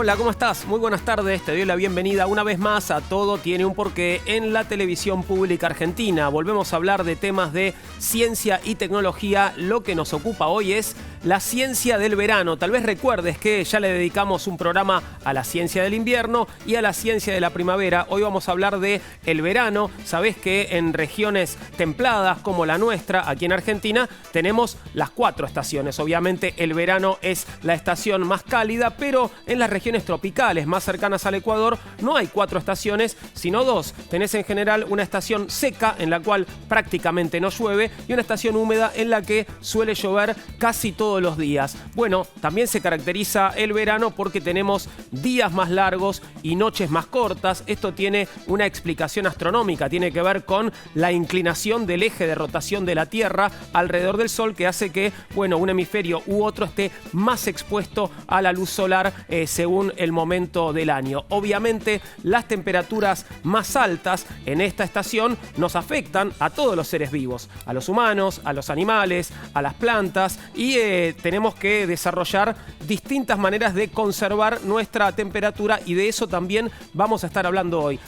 Hola, ¿cómo estás? Muy buenas tardes, te doy la bienvenida una vez más a Todo Tiene un Porqué en la televisión pública argentina. Volvemos a hablar de temas de ciencia y tecnología. Lo que nos ocupa hoy es la ciencia del verano. Tal vez recuerdes que ya le dedicamos un programa a la ciencia del invierno y a la ciencia de la primavera. Hoy vamos a hablar de el verano. Sabés que en regiones templadas como la nuestra, aquí en Argentina, tenemos las 4 estaciones. Obviamente el verano es la estación más cálida, pero en las regiones tropicales más cercanas al Ecuador no hay 4 estaciones, sino 2. Tenés en general una estación seca en la cual prácticamente no llueve y una estación húmeda en la que suele llover casi todos los días. Bueno, también se caracteriza el verano porque tenemos días más largos y noches más cortas. Esto tiene una explicación astronómica, tiene que ver con la inclinación del eje de rotación de la Tierra alrededor del Sol, que hace que, bueno, un hemisferio u otro esté más expuesto a la luz solar según el momento del año. Obviamente, las temperaturas más altas en esta estación nos afectan a todos los seres vivos, a los humanos, a los animales, a las plantas, y tenemos que desarrollar distintas maneras de conservar nuestra temperatura, y de eso también vamos a estar hablando hoy.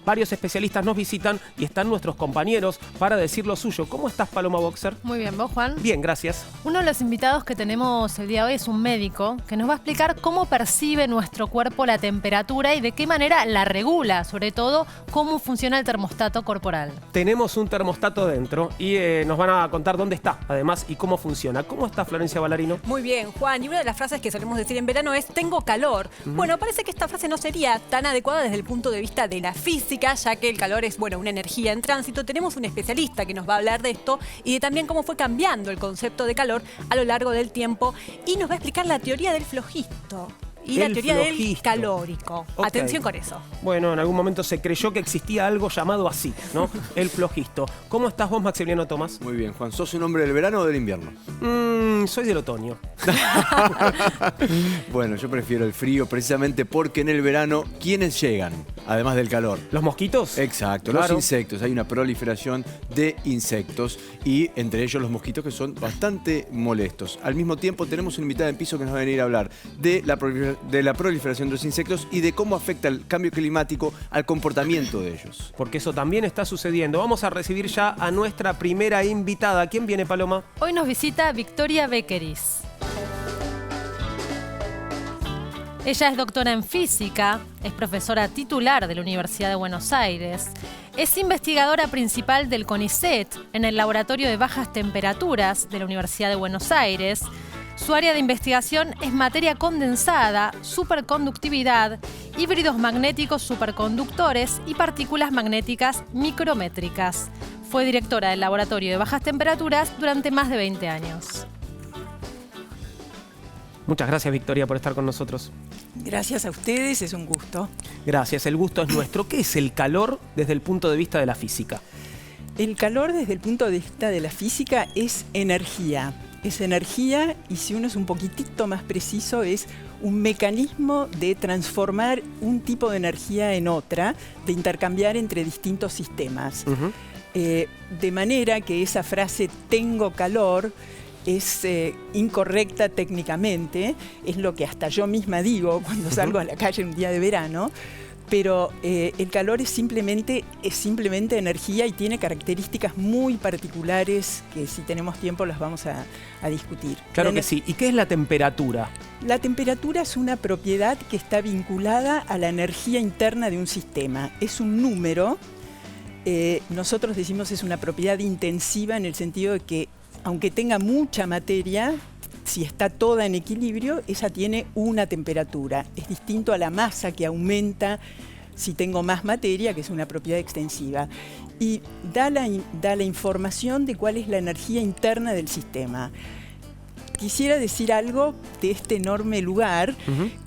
Varios especialistas nos visitan y están nuestros compañeros para decir lo suyo. ¿Cómo estás, Paloma Boxer? Muy bien, ¿vos, Juan? Bien, gracias. Uno de los invitados que tenemos el día de hoy es un médico que nos va a explicar cómo percibe nuestro cuerpo la temperatura y de qué manera la regula, sobre todo cómo funciona el termostato corporal. Tenemos un termostato dentro y nos van a contar dónde está, además, y cómo funciona. ¿Cómo está, Florencia Ballarino? Muy bien, Juan. Y una de las frases que solemos decir en verano es «tengo calor». Bueno, parece que esta frase no sería tan adecuada desde el punto de vista de la física, ya que el calor es, bueno, una energía en tránsito. Tenemos un especialista que nos va a hablar de esto y de también cómo fue cambiando el concepto de calor a lo largo del tiempo, y nos va a explicar la teoría del flojisto y la teoría del calórico. Okay. Atención con eso. Bueno, en algún momento se creyó que existía algo llamado así, ¿no? El flojisto. ¿Cómo estás vos, Maximiliano Tomás? Muy bien, Juan. ¿Sos un hombre del verano o del invierno? Soy del otoño. Bueno, yo prefiero el frío precisamente porque en el verano, ¿quiénes llegan? Además del calor. ¿Los mosquitos? Exacto, claro. Los insectos. Hay una proliferación de insectos y entre ellos los mosquitos, que son bastante molestos. Al mismo tiempo tenemos una invitada en piso que nos va a venir a hablar de la proliferación de los insectos y de cómo afecta el cambio climático al comportamiento de ellos. Porque eso también está sucediendo. Vamos a recibir ya a nuestra primera invitada. ¿Quién viene, Paloma? Hoy nos visita Victoria Beckeris. Ella es doctora en física, es profesora titular de la Universidad de Buenos Aires, es investigadora principal del CONICET en el Laboratorio de Bajas Temperaturas de la Universidad de Buenos Aires. Su área de investigación es materia condensada, superconductividad, híbridos magnéticos superconductores y partículas magnéticas micrométricas. Fue directora del Laboratorio de Bajas Temperaturas durante más de 20 años. Muchas gracias, Victoria, por estar con nosotros. Gracias a ustedes, es un gusto. Gracias, el gusto es nuestro. ¿Qué es el calor desde el punto de vista de la física? El calor desde el punto de vista de la física es energía. Es energía, y si uno es un poquitito más preciso, es un mecanismo de transformar un tipo de energía en otra, de intercambiar entre distintos sistemas. De manera que esa frase «tengo calor» es incorrecta técnicamente, es lo que hasta yo misma digo cuando salgo a la calle un día de verano, pero el calor es simplemente energía y tiene características muy particulares que, si tenemos tiempo, las vamos a discutir. Claro que sí. ¿Y qué es la temperatura? La temperatura es una propiedad que está vinculada a la energía interna de un sistema. Es un número. Nosotros decimos es una propiedad intensiva en el sentido de que, aunque tenga mucha materia, si está toda en equilibrio, esa tiene una temperatura. Es distinto a la masa, que aumenta si tengo más materia, que es una propiedad extensiva. Y da la información de cuál es la energía interna del sistema. Quisiera decir algo de este enorme lugar,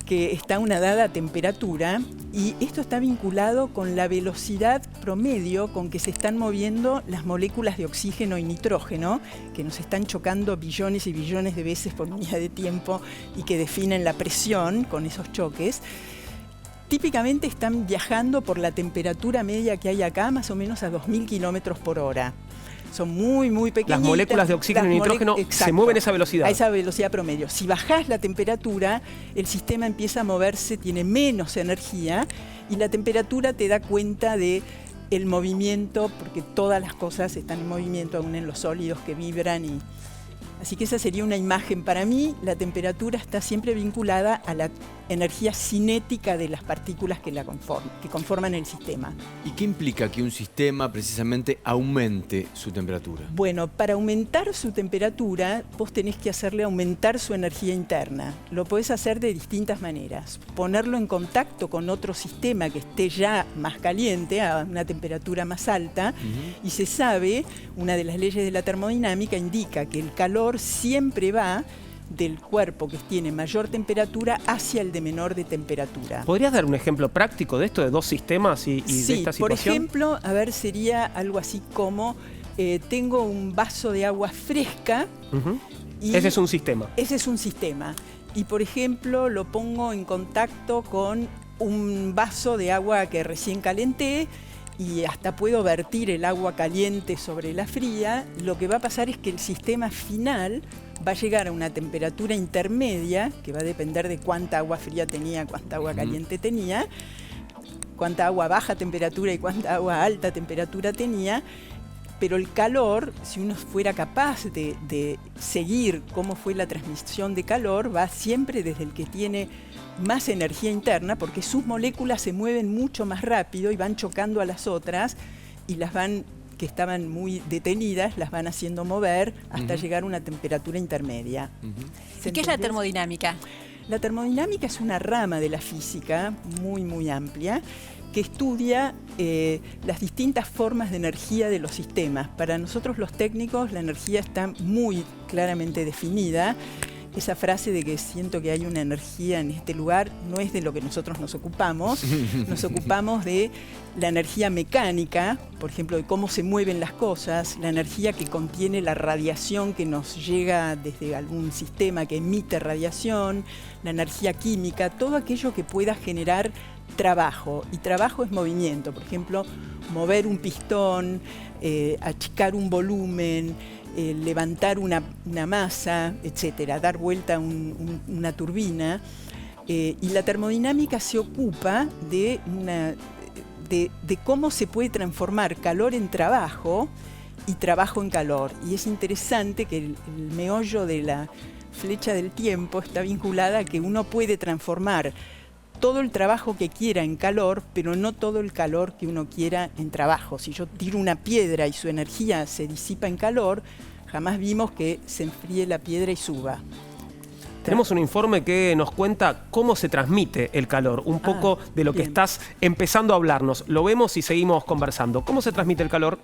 que está a una dada temperatura, y esto está vinculado con la velocidad promedio con que se están moviendo las moléculas de oxígeno y nitrógeno, que nos están chocando billones y billones de veces por unidad de tiempo y que definen la presión con esos choques. Típicamente están viajando por la temperatura media que hay acá, más o menos a 2000 kilómetros por hora. son muy, muy pequeñitas. Las moléculas de oxígeno y nitrógeno se mueven a esa velocidad. A esa velocidad promedio. Si bajás la temperatura, el sistema empieza a moverse, tiene menos energía y la temperatura te da cuenta de el movimiento, porque todas las cosas están en movimiento, aún en los sólidos que vibran. Así que esa sería una imagen. Para mí, la temperatura está siempre vinculada a la energía cinética de las partículas que conforman el sistema. ¿Y qué implica que un sistema precisamente aumente su temperatura? Bueno, para aumentar su temperatura, vos tenés que hacerle aumentar su energía interna. Lo podés hacer de distintas maneras. Ponerlo en contacto con otro sistema que esté ya más caliente, a una temperatura más alta, y se sabe, una de las leyes de la termodinámica indica que el calor siempre va del cuerpo que tiene mayor temperatura hacia el de menor de temperatura. ¿Podrías dar un ejemplo práctico de esto, de dos sistemas y sí, de esta situación? Por ejemplo, sería algo así como, tengo un vaso de agua fresca. Y ese es un sistema. Ese es un sistema. Y, por ejemplo, lo pongo en contacto con un vaso de agua que recién calenté, y hasta puedo vertir el agua caliente sobre la fría. Lo que va a pasar es que el sistema final va a llegar a una temperatura intermedia, que va a depender de cuánta agua fría tenía, cuánta agua caliente tenía, cuánta agua a baja temperatura y cuánta agua a alta temperatura tenía. Pero el calor, si uno fuera capaz de seguir cómo fue la transmisión de calor, va siempre desde el que tiene más energía interna, porque sus moléculas se mueven mucho más rápido y van chocando a las otras, y que estaban muy detenidas, las van haciendo mover hasta llegar a una temperatura intermedia. ¿Y qué es la termodinámica? La termodinámica es una rama de la física muy, muy amplia, que estudia las distintas formas de energía de los sistemas. Para nosotros los técnicos la energía está muy claramente definida. Esa frase de que siento que hay una energía en este lugar no es de lo que nosotros nos ocupamos. Nos ocupamos de la energía mecánica, por ejemplo, de cómo se mueven las cosas, la energía que contiene la radiación que nos llega desde algún sistema que emite radiación, la energía química, todo aquello que pueda generar trabajo. Y trabajo es movimiento, por ejemplo, mover un pistón, achicar un volumen, levantar una masa, etcétera, dar vuelta una turbina. Y la termodinámica se ocupa de cómo se puede transformar calor en trabajo y trabajo en calor. Y es interesante que el meollo de la flecha del tiempo está vinculada a que uno puede transformar todo el trabajo que quiera en calor, pero no todo el calor que uno quiera en trabajo. Si yo tiro una piedra y su energía se disipa en calor, jamás vimos que se enfríe la piedra y suba. Tenemos un informe que nos cuenta cómo se transmite el calor, un poco de lo que estás empezando a hablarnos. Lo vemos y seguimos conversando. ¿Cómo se transmite el calor?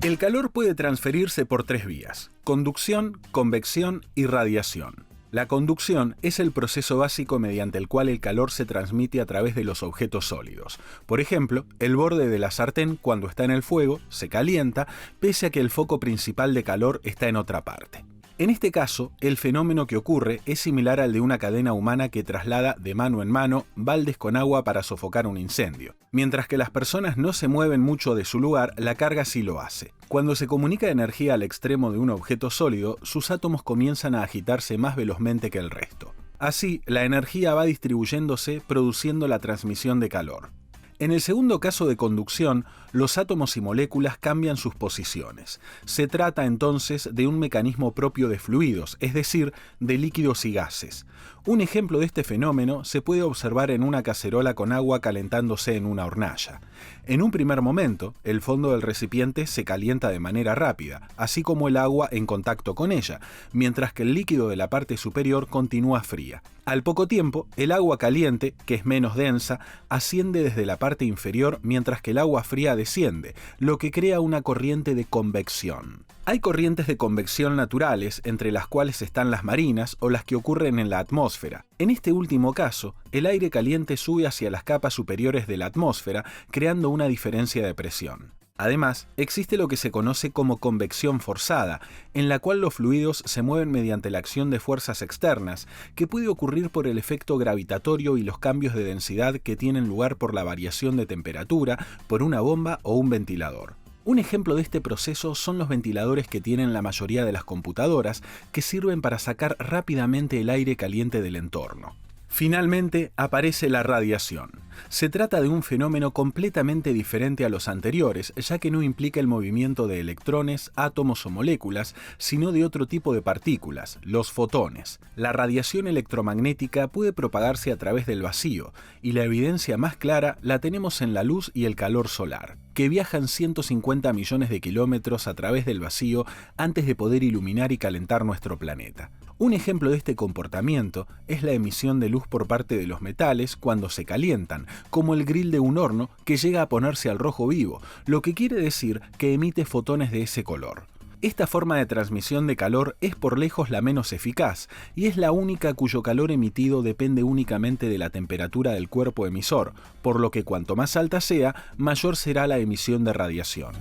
El calor puede transferirse por 3 vías: conducción, convección y radiación. La conducción es el proceso básico mediante el cual el calor se transmite a través de los objetos sólidos. Por ejemplo, el borde de la sartén, cuando está en el fuego, se calienta, pese a que el foco principal de calor está en otra parte. En este caso, el fenómeno que ocurre es similar al de una cadena humana que traslada de mano en mano baldes con agua para sofocar un incendio. Mientras que las personas no se mueven mucho de su lugar, la carga sí lo hace. Cuando se comunica energía al extremo de un objeto sólido, sus átomos comienzan a agitarse más velozmente que el resto. Así, la energía va distribuyéndose, produciendo la transmisión de calor. En el segundo caso de conducción, los átomos y moléculas cambian sus posiciones. Se trata entonces de un mecanismo propio de fluidos, es decir, de líquidos y gases. Un ejemplo de este fenómeno se puede observar en una cacerola con agua calentándose en una hornalla. En un primer momento, el fondo del recipiente se calienta de manera rápida, así como el agua en contacto con ella, mientras que el líquido de la parte superior continúa fría. Al poco tiempo, el agua caliente, que es menos densa, asciende desde la parte inferior mientras que el agua fría desciende, lo que crea una corriente de convección. Hay corrientes de convección naturales, entre las cuales están las marinas o las que ocurren en la atmósfera. En este último caso, el aire caliente sube hacia las capas superiores de la atmósfera, creando una diferencia de presión. Además, existe lo que se conoce como convección forzada, en la cual los fluidos se mueven mediante la acción de fuerzas externas, que puede ocurrir por el efecto gravitatorio y los cambios de densidad que tienen lugar por la variación de temperatura, por una bomba o un ventilador. Un ejemplo de este proceso son los ventiladores que tienen la mayoría de las computadoras, que sirven para sacar rápidamente el aire caliente del entorno. Finalmente, aparece la radiación. Se trata de un fenómeno completamente diferente a los anteriores, ya que no implica el movimiento de electrones, átomos o moléculas, sino de otro tipo de partículas, los fotones. La radiación electromagnética puede propagarse a través del vacío, y la evidencia más clara la tenemos en la luz y el calor solar, que viajan 150 millones de kilómetros a través del vacío antes de poder iluminar y calentar nuestro planeta. Un ejemplo de este comportamiento es la emisión de luz por parte de los metales cuando se calientan, como el grill de un horno que llega a ponerse al rojo vivo, lo que quiere decir que emite fotones de ese color. Esta forma de transmisión de calor es por lejos la menos eficaz y es la única cuyo calor emitido depende únicamente de la temperatura del cuerpo emisor, por lo que cuanto más alta sea, mayor será la emisión de radiación.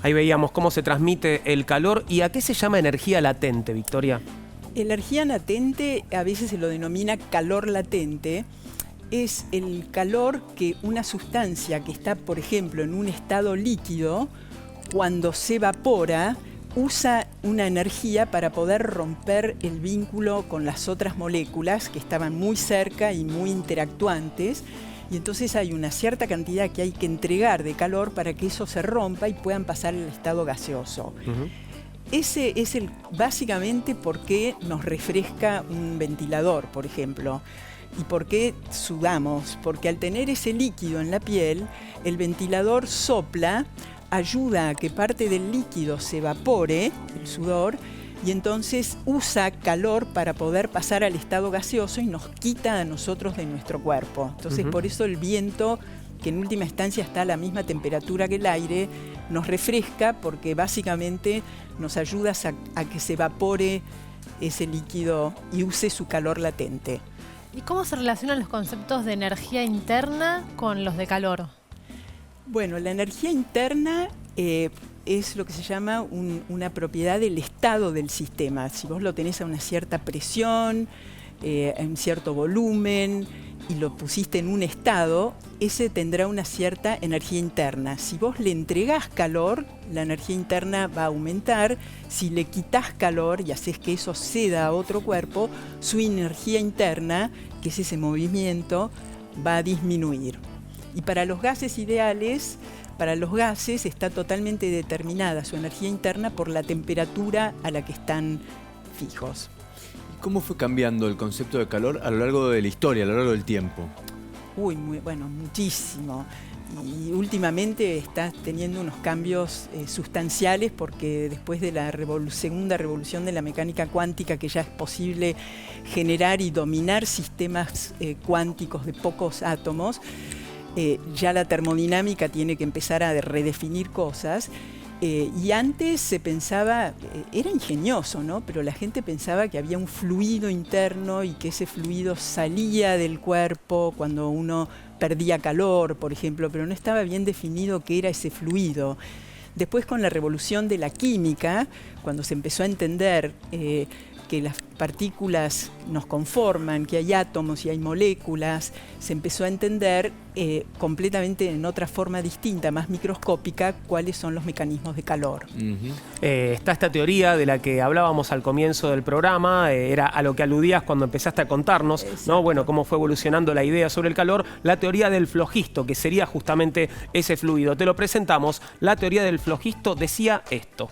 Ahí veíamos cómo se transmite el calor y a qué se llama energía latente, Victoria. Energía latente, a veces se lo denomina calor latente, es el calor que una sustancia que está, por ejemplo, en un estado líquido, cuando se evapora, usa una energía para poder romper el vínculo con las otras moléculas que estaban muy cerca y muy interactuantes. Y entonces hay una cierta cantidad que hay que entregar de calor para que eso se rompa y puedan pasar al estado gaseoso. Ese es básicamente por qué nos refresca un ventilador, por ejemplo. ¿Y por qué sudamos? Porque al tener ese líquido en la piel, el ventilador sopla, ayuda a que parte del líquido se evapore, el sudor, y entonces usa calor para poder pasar al estado gaseoso y nos quita a nosotros de nuestro cuerpo. Entonces, por eso el viento, que en última instancia está a la misma temperatura que el aire, nos refresca porque básicamente nos ayuda a que se evapore ese líquido y use su calor latente. ¿Y cómo se relacionan los conceptos de energía interna con los de calor? Bueno, la energía interna es lo que se llama una propiedad del estado del sistema. Si vos lo tenés a una cierta presión, en cierto volumen, y lo pusiste en un estado, ese tendrá una cierta energía interna. Si vos le entregás calor, la energía interna va a aumentar. Si le quitas calor y haces que eso ceda a otro cuerpo, su energía interna, que es ese movimiento, va a disminuir. Y para los gases ideales, para los gases está totalmente determinada su energía interna por la temperatura a la que están fijos. ¿Cómo fue cambiando el concepto de calor a lo largo de la historia, a lo largo del tiempo? Muchísimo. Y últimamente está teniendo unos cambios sustanciales porque después de la segunda revolución de la mecánica cuántica, que ya es posible generar y dominar sistemas cuánticos de pocos átomos, ya la termodinámica tiene que empezar a redefinir cosas. Y antes se pensaba, era ingenioso, ¿no? Pero la gente pensaba que había un fluido interno y que ese fluido salía del cuerpo cuando uno perdía calor, por ejemplo, pero no estaba bien definido qué era ese fluido. Después, con la revolución de la química, cuando se empezó a entender que las partículas nos conforman, que hay átomos y hay moléculas, se empezó a entender completamente en otra forma distinta, más microscópica, cuáles son los mecanismos de calor. Está esta teoría de la que hablábamos al comienzo del programa, era a lo que aludías cuando empezaste a contarnos, ¿no? Bueno, cómo fue evolucionando la idea sobre el calor, la teoría del flogisto, que sería justamente ese fluido. Te lo presentamos. La teoría del flogisto decía esto.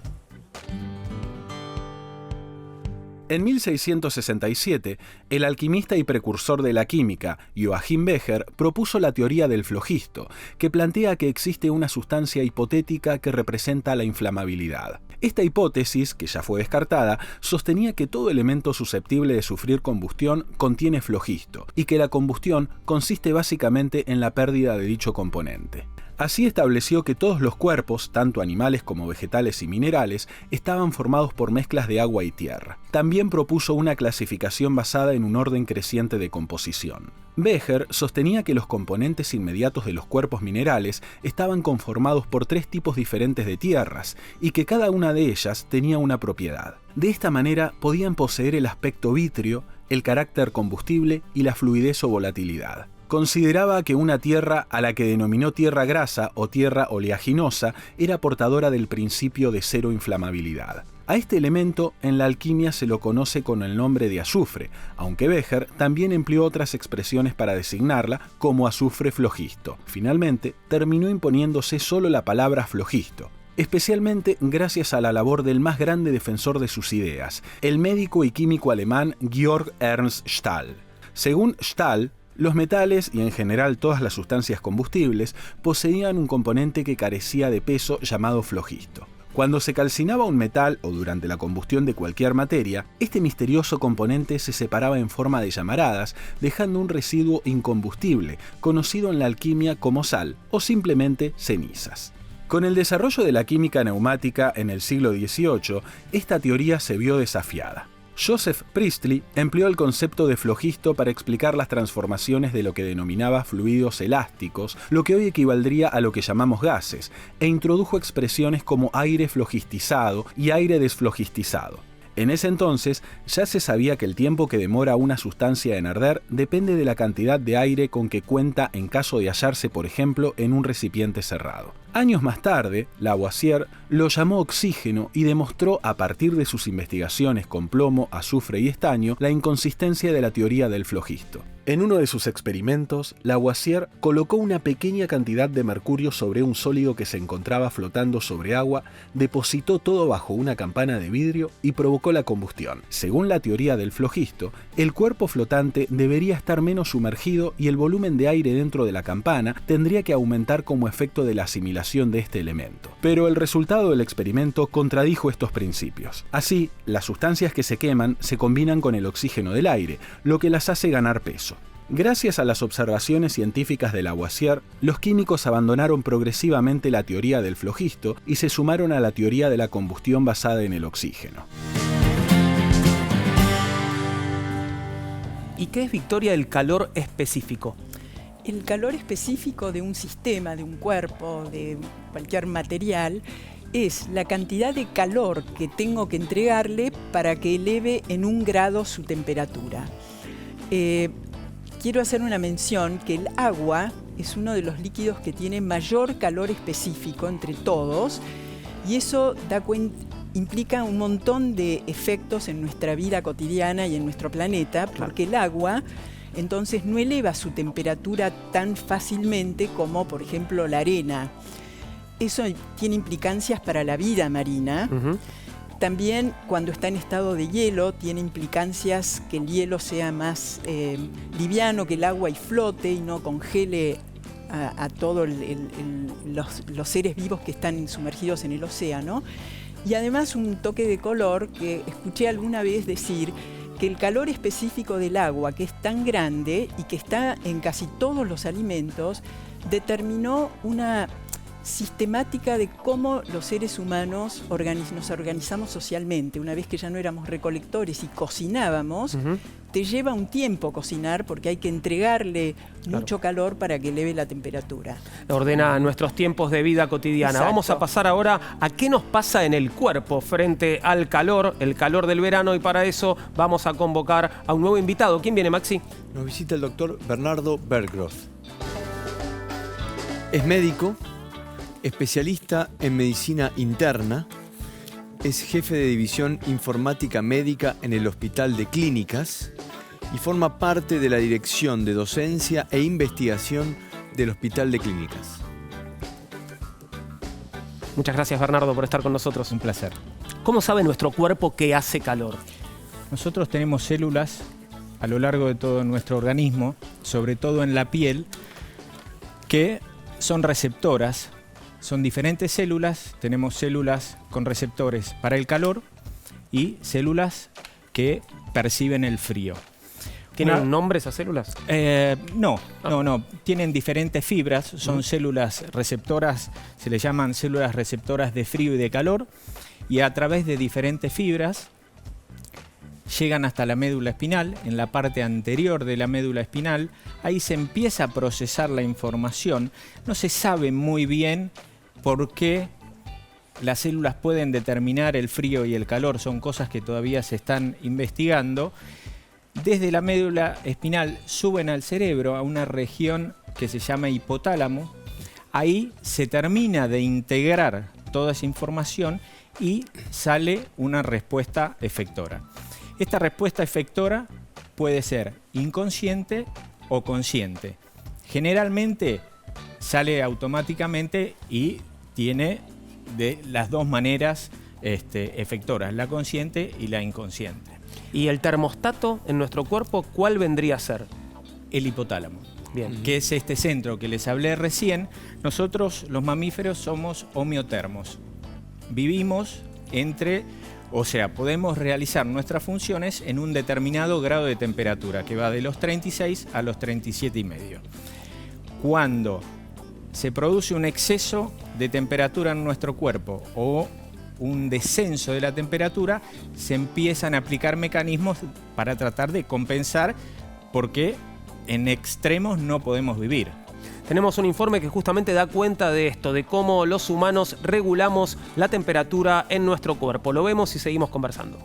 En 1667, el alquimista y precursor de la química, Joachim Becher, propuso la teoría del flogisto, que plantea que existe una sustancia hipotética que representa la inflamabilidad. Esta hipótesis, que ya fue descartada, sostenía que todo elemento susceptible de sufrir combustión contiene flogisto, y que la combustión consiste básicamente en la pérdida de dicho componente. Así estableció que todos los cuerpos, tanto animales como vegetales y minerales, estaban formados por mezclas de agua y tierra. También propuso una clasificación basada en un orden creciente de composición. Becher sostenía que los componentes inmediatos de los cuerpos minerales estaban conformados por 3 tipos diferentes de tierras y que cada una de ellas tenía una propiedad. De esta manera podían poseer el aspecto vítreo, el carácter combustible y la fluidez o volatilidad. Consideraba que una tierra, a la que denominó tierra grasa o tierra oleaginosa, era portadora del principio de cero inflamabilidad. A este elemento en la alquimia se lo conoce con el nombre de azufre, aunque Becher también empleó otras expresiones para designarla, como azufre flogisto. Finalmente, terminó imponiéndose solo la palabra flogisto, especialmente gracias a la labor del más grande defensor de sus ideas, el médico y químico alemán Georg Ernst Stahl. Según Stahl, los metales y en general todas las sustancias combustibles poseían un componente que carecía de peso llamado flogisto. Cuando se calcinaba un metal o durante la combustión de cualquier materia, este misterioso componente se separaba en forma de llamaradas, dejando un residuo incombustible, conocido en la alquimia como sal o simplemente cenizas. Con el desarrollo de la química neumática en el siglo XVIII, esta teoría se vio desafiada. Joseph Priestley empleó el concepto de flogisto para explicar las transformaciones de lo que denominaba fluidos elásticos, lo que hoy equivaldría a lo que llamamos gases, e introdujo expresiones como aire flogistizado y aire desflogistizado. En ese entonces ya se sabía que el tiempo que demora una sustancia en arder depende de la cantidad de aire con que cuenta en caso de hallarse, por ejemplo, en un recipiente cerrado. Años más tarde, Lavoisier lo llamó oxígeno y demostró a partir de sus investigaciones con plomo, azufre y estaño la inconsistencia de la teoría del flogisto. En uno de sus experimentos, Lavoisier colocó una pequeña cantidad de mercurio sobre un sólido que se encontraba flotando sobre agua, depositó todo bajo una campana de vidrio y provocó la combustión. Según la teoría del flogisto, el cuerpo flotante debería estar menos sumergido y el volumen de aire dentro de la campana tendría que aumentar como efecto de la asimilación de este elemento. Pero el resultado del experimento contradijo estos principios. Así, las sustancias que se queman se combinan con el oxígeno del aire, lo que las hace ganar peso. Gracias a las observaciones científicas de Lavoisier, los químicos abandonaron progresivamente la teoría del flogisto y se sumaron a la teoría de la combustión basada en el oxígeno. ¿Y qué es, Victoria, el calor específico? El calor específico de un sistema, de un cuerpo, de cualquier material, es la cantidad de calor que tengo que entregarle para que eleve en 1 grado su temperatura. Quiero hacer una mención que el agua es uno de los líquidos que tiene mayor calor específico entre todos, y eso implica un montón de efectos en nuestra vida cotidiana y en nuestro planeta, porque el agua entonces no eleva su temperatura tan fácilmente como, por ejemplo, la arena. Eso tiene implicancias para la vida marina. También, cuando está en estado de hielo, tiene implicancias que el hielo sea más liviano que el agua y flote y no congele a todos los seres vivos que están sumergidos en el océano. Y además un toque de color que escuché alguna vez decir que el calor específico del agua, que es tan grande y que está en casi todos los alimentos, determinó una sistemática de cómo los seres humanos nos organizamos socialmente. Una vez que ya no éramos recolectores y cocinábamos, te lleva un tiempo cocinar porque hay que entregarle mucho calor para que eleve la temperatura. Ordena nuestros tiempos de vida cotidiana. Exacto. Vamos a pasar ahora a qué nos pasa en el cuerpo frente al calor, el calor del verano, y para eso vamos a convocar a un nuevo invitado. ¿Quién viene, Maxi? Nos visita el doctor Bernardo Bergroth. Es médico, especialista en medicina interna, es jefe de división informática médica en el Hospital de Clínicas y forma parte de la dirección de docencia e investigación del Hospital de Clínicas. Muchas gracias, Bernardo, por estar con nosotros. Un placer. ¿Cómo sabe nuestro cuerpo que hace calor? Nosotros tenemos células a lo largo de todo nuestro organismo, sobre todo en la piel, que son receptoras. Son diferentes células, tenemos células con receptores para el calor y células que perciben el frío. ¿Tienen un nombre esas células? No. Tienen diferentes fibras, son células receptoras, se les llaman células receptoras de frío y de calor, y a través de diferentes fibras llegan hasta la médula espinal. En la parte anterior de la médula espinal, ahí se empieza a procesar la información. No se sabe muy bien por qué las células pueden determinar el frío y el calor, son cosas que todavía se están investigando. Desde la médula espinal suben al cerebro a una región que se llama hipotálamo. Ahí se termina de integrar toda esa información y sale una respuesta efectora. Esta respuesta efectora puede ser inconsciente o consciente. Generalmente sale automáticamente y tiene de las dos maneras efectoras, la consciente y la inconsciente. ¿Y el termostato en nuestro cuerpo cuál vendría a ser? El hipotálamo. Bien. Que es este centro que les hablé recién. Nosotros, los mamíferos, somos homeotermos. Vivimos podemos realizar nuestras funciones en un determinado grado de temperatura, que va de los 36 a los 37,5. Cuando se produce un exceso de temperatura en nuestro cuerpo o un descenso de la temperatura, se empiezan a aplicar mecanismos para tratar de compensar, porque en extremos no podemos vivir. Tenemos un informe que justamente da cuenta de esto, de cómo los humanos regulamos la temperatura en nuestro cuerpo. Lo vemos y seguimos conversando.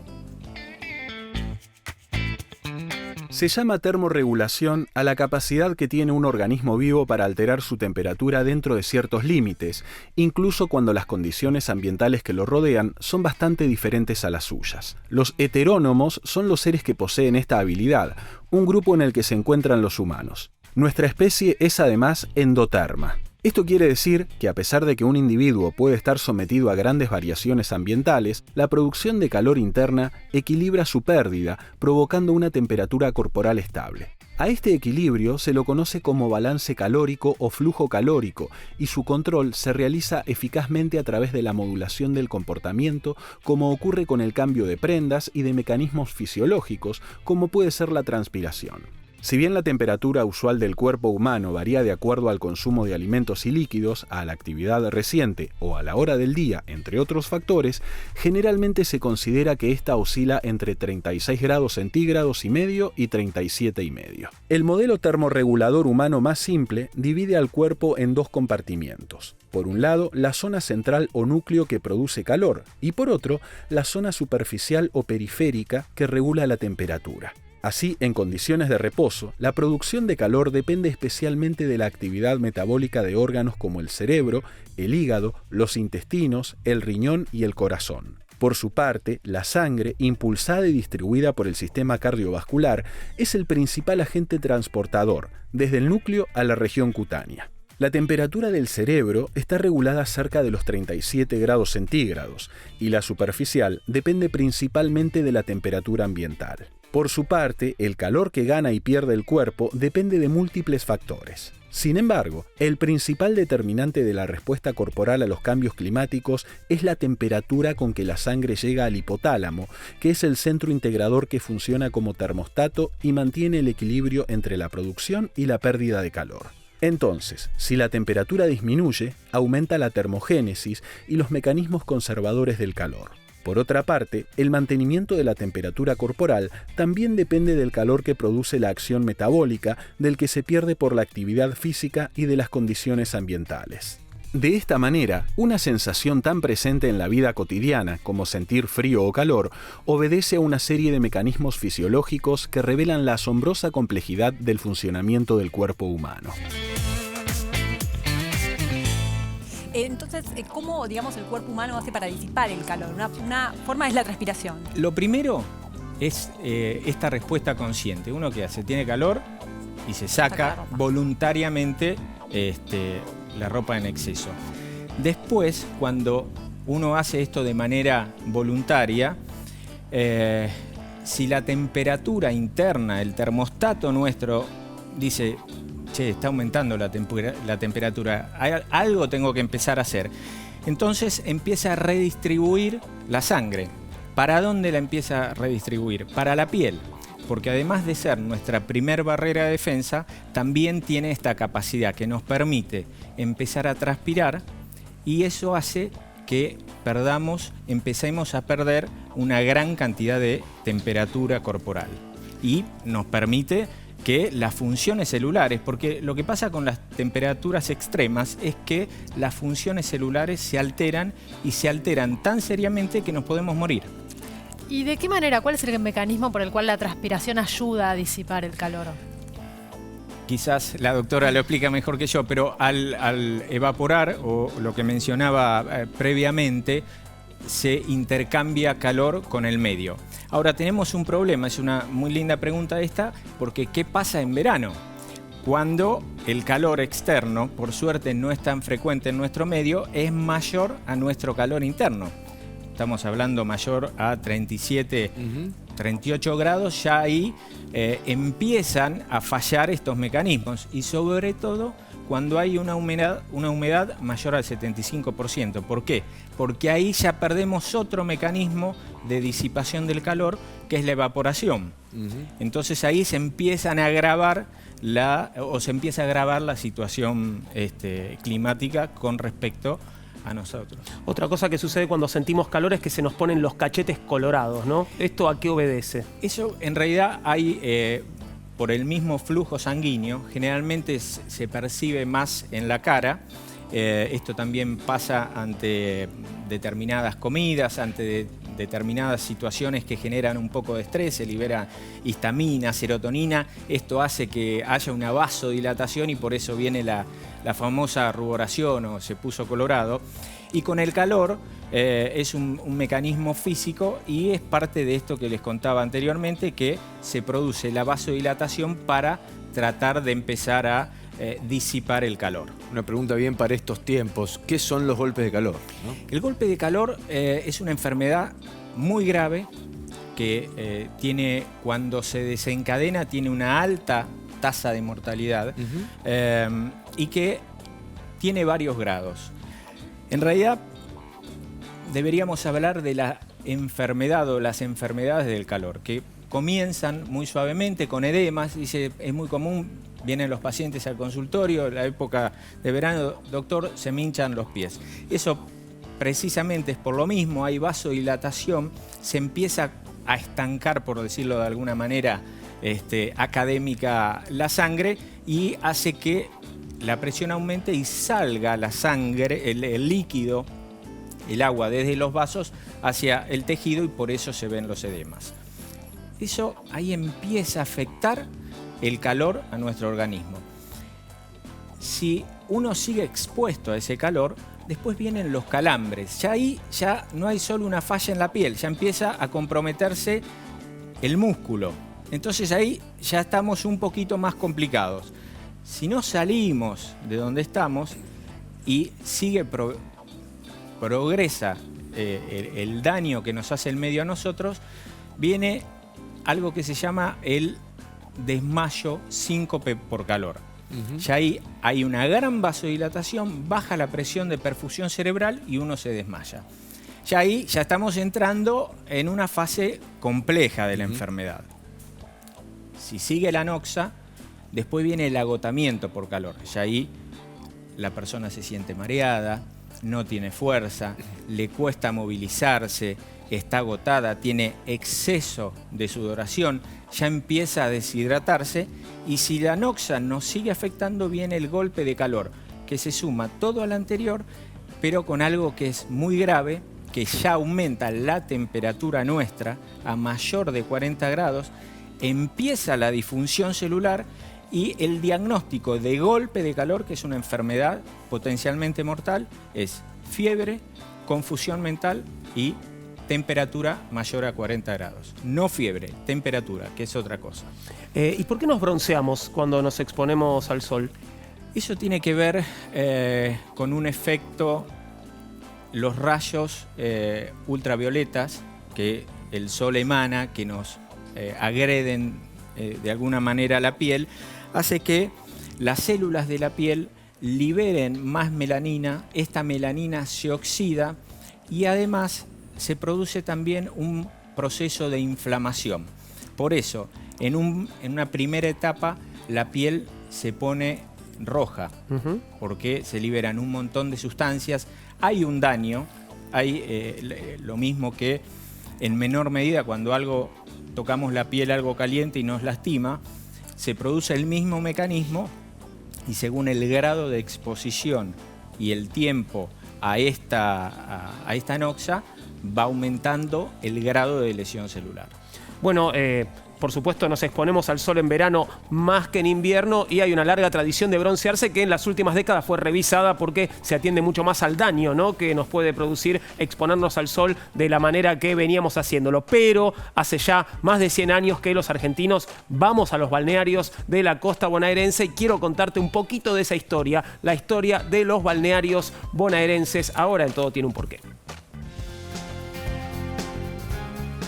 Se llama termorregulación a la capacidad que tiene un organismo vivo para alterar su temperatura dentro de ciertos límites, incluso cuando las condiciones ambientales que lo rodean son bastante diferentes a las suyas. Los heterónomos son los seres que poseen esta habilidad, un grupo en el que se encuentran los humanos. Nuestra especie es además endoterma. Esto quiere decir que a pesar de que un individuo puede estar sometido a grandes variaciones ambientales, la producción de calor interna equilibra su pérdida, provocando una temperatura corporal estable. A este equilibrio se lo conoce como balance calórico o flujo calórico, y su control se realiza eficazmente a través de la modulación del comportamiento, como ocurre con el cambio de prendas y de mecanismos fisiológicos, como puede ser la transpiración. Si bien la temperatura usual del cuerpo humano varía de acuerdo al consumo de alimentos y líquidos, a la actividad reciente o a la hora del día, entre otros factores, generalmente se considera que esta oscila entre 36 grados centígrados y medio y 37,5. El modelo termorregulador humano más simple divide al cuerpo en dos compartimientos. Por un lado, la zona central o núcleo que produce calor, y por otro, la zona superficial o periférica que regula la temperatura. Así, en condiciones de reposo, la producción de calor depende especialmente de la actividad metabólica de órganos como el cerebro, el hígado, los intestinos, el riñón y el corazón. Por su parte, la sangre, impulsada y distribuida por el sistema cardiovascular, es el principal agente transportador, desde el núcleo a la región cutánea. La temperatura del cerebro está regulada cerca de los 37 grados centígrados y la superficial depende principalmente de la temperatura ambiental. Por su parte, el calor que gana y pierde el cuerpo depende de múltiples factores. Sin embargo, el principal determinante de la respuesta corporal a los cambios climáticos es la temperatura con que la sangre llega al hipotálamo, que es el centro integrador que funciona como termostato y mantiene el equilibrio entre la producción y la pérdida de calor. Entonces, si la temperatura disminuye, aumenta la termogénesis y los mecanismos conservadores del calor. Por otra parte, el mantenimiento de la temperatura corporal también depende del calor que produce la acción metabólica, del que se pierde por la actividad física y de las condiciones ambientales. De esta manera, una sensación tan presente en la vida cotidiana como sentir frío o calor obedece a una serie de mecanismos fisiológicos que revelan la asombrosa complejidad del funcionamiento del cuerpo humano. Entonces, ¿cómo, digamos, el cuerpo humano hace para disipar el calor? Una forma es la transpiración. Lo primero es esta respuesta consciente. Uno que hace, tiene calor y se saca voluntariamente la ropa en exceso. Después, cuando uno hace esto de manera voluntaria, si la temperatura interna, el termostato nuestro, dice: che, está aumentando la temperatura, algo tengo que empezar a hacer. Entonces empieza a redistribuir la sangre. ¿Para dónde la empieza a redistribuir? Para la piel. porque además de ser nuestra primer barrera de defensa, también tiene esta capacidad que nos permite empezar a transpirar, y eso hace que empecemos a perder una gran cantidad de temperatura corporal. Y nos permite que las funciones celulares, porque lo que pasa con las temperaturas extremas es que las funciones celulares se alteran, y se alteran tan seriamente que nos podemos morir. ¿Y de qué manera? ¿Cuál es el mecanismo por el cual la transpiración ayuda a disipar el calor? Quizás la doctora lo explica mejor que yo, pero al evaporar, o lo que mencionaba previamente, se intercambia calor con el medio. Ahora tenemos un problema, es una muy linda pregunta esta, porque ¿qué pasa en verano? Cuando el calor externo, por suerte no es tan frecuente en nuestro medio, es mayor a nuestro calor interno. Estamos hablando mayor a 37, 38 grados, ya ahí empiezan a fallar estos mecanismos, y sobre todo cuando hay una humedad mayor al 75%. ¿Por qué? Porque ahí ya perdemos otro mecanismo de disipación del calor, que es la evaporación. Entonces ahí se empiezan a agravar se empieza a agravar la situación climática con respecto a nosotros. Otra cosa que sucede cuando sentimos calor es que se nos ponen los cachetes colorados, ¿no? ¿Esto a qué obedece? Eso en realidad hay, por el mismo flujo sanguíneo, generalmente se percibe más en la cara. Esto también pasa ante determinadas comidas, ante determinadas situaciones que generan un poco de estrés, se libera histamina, serotonina. Esto hace que haya una vasodilatación, y por eso viene la famosa ruboración o se puso colorado. Y con el calor es un mecanismo físico, y es parte de esto que les contaba anteriormente, que se produce la vasodilatación para tratar de empezar a disipar el calor. Una pregunta bien para estos tiempos. ¿Qué son los golpes de calor? ¿No? El golpe de calor es una enfermedad muy grave que cuando se desencadena, tiene una alta tasa de mortalidad y que tiene varios grados. En realidad, deberíamos hablar de la enfermedad o las enfermedades del calor, que comienzan muy suavemente con edemas. Es muy común, vienen los pacientes al consultorio, en la época de verano, doctor, se me hinchan los pies. Eso precisamente es por lo mismo, hay vasodilatación, se empieza a estancar, por decirlo de alguna manera académica, la sangre, y hace que la presión aumente y salga la sangre, el líquido, el agua desde los vasos hacia el tejido, y por eso se ven los edemas. Eso ahí empieza a afectar el calor a nuestro organismo. Si uno sigue expuesto a ese calor, después vienen los calambres. Ya ahí ya no hay solo una falla en la piel, ya empieza a comprometerse el músculo. Entonces ahí ya estamos un poquito más complicados. Si no salimos de donde estamos y progresa el daño que nos hace el medio a nosotros, viene algo que se llama el desmayo síncope por calor. Ya ahí hay una gran vasodilatación, baja la presión de perfusión cerebral y uno se desmaya. Ya ahí ya estamos entrando en una fase compleja de la enfermedad. Si sigue la anoxa, después viene el agotamiento por calor. Ya ahí la persona se siente mareada, no tiene fuerza, le cuesta movilizarse, está agotada, tiene exceso de sudoración, ya empieza a deshidratarse, y si la anoxa nos sigue afectando, viene el golpe de calor, que se suma todo al anterior, pero con algo que es muy grave, que ya aumenta la temperatura nuestra a mayor de 40 grados, empieza la disfunción celular y el diagnóstico de golpe de calor, que es una enfermedad potencialmente mortal, es fiebre, confusión mental y temperatura mayor a 40 grados. No fiebre, temperatura, que es otra cosa. ¿Y por qué nos bronceamos cuando nos exponemos al sol? Eso tiene que ver con un efecto, los rayos ultravioletas que el sol emana, que nos agreden de alguna manera la piel, hace que las células de la piel liberen más melanina, esta melanina se oxida y además se produce también un proceso de inflamación. Por eso, En una primera etapa la piel se pone roja, porque se liberan un montón de sustancias, hay un daño, hay lo mismo que en menor medida cuando tocamos la piel algo caliente y nos lastima, se produce el mismo mecanismo y según el grado de exposición y el tiempo a esta noxa va aumentando el grado de lesión celular. Bueno, por supuesto nos exponemos al sol en verano más que en invierno y hay una larga tradición de broncearse que en las últimas décadas fue revisada porque se atiende mucho más al daño, ¿no?, que nos puede producir exponernos al sol de la manera que veníamos haciéndolo. Pero hace ya más de 100 años que los argentinos vamos a los balnearios de la costa bonaerense y quiero contarte un poquito de esa historia, la historia de los balnearios bonaerenses. Ahora en Todo Tiene un Porqué.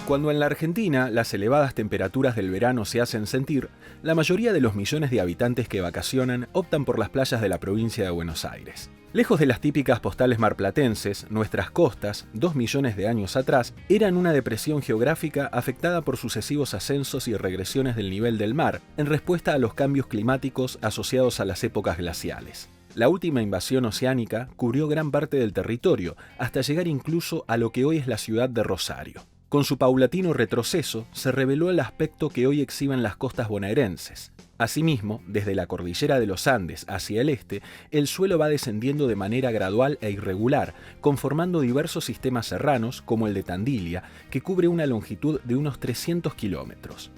Cuando en la Argentina las elevadas temperaturas del verano se hacen sentir, la mayoría de los millones de habitantes que vacacionan optan por las playas de la provincia de Buenos Aires. Lejos de las típicas postales marplatenses, nuestras costas, 2 millones de años atrás, eran una depresión geográfica afectada por sucesivos ascensos y regresiones del nivel del mar, en respuesta a los cambios climáticos asociados a las épocas glaciales. La última invasión oceánica cubrió gran parte del territorio, hasta llegar incluso a lo que hoy es la ciudad de Rosario. Con su paulatino retroceso, se reveló el aspecto que hoy exhiben las costas bonaerenses. Asimismo, desde la cordillera de los Andes hacia el este, el suelo va descendiendo de manera gradual e irregular, conformando diversos sistemas serranos, como el de Tandilia, que cubre una longitud de unos 300 kilómetros.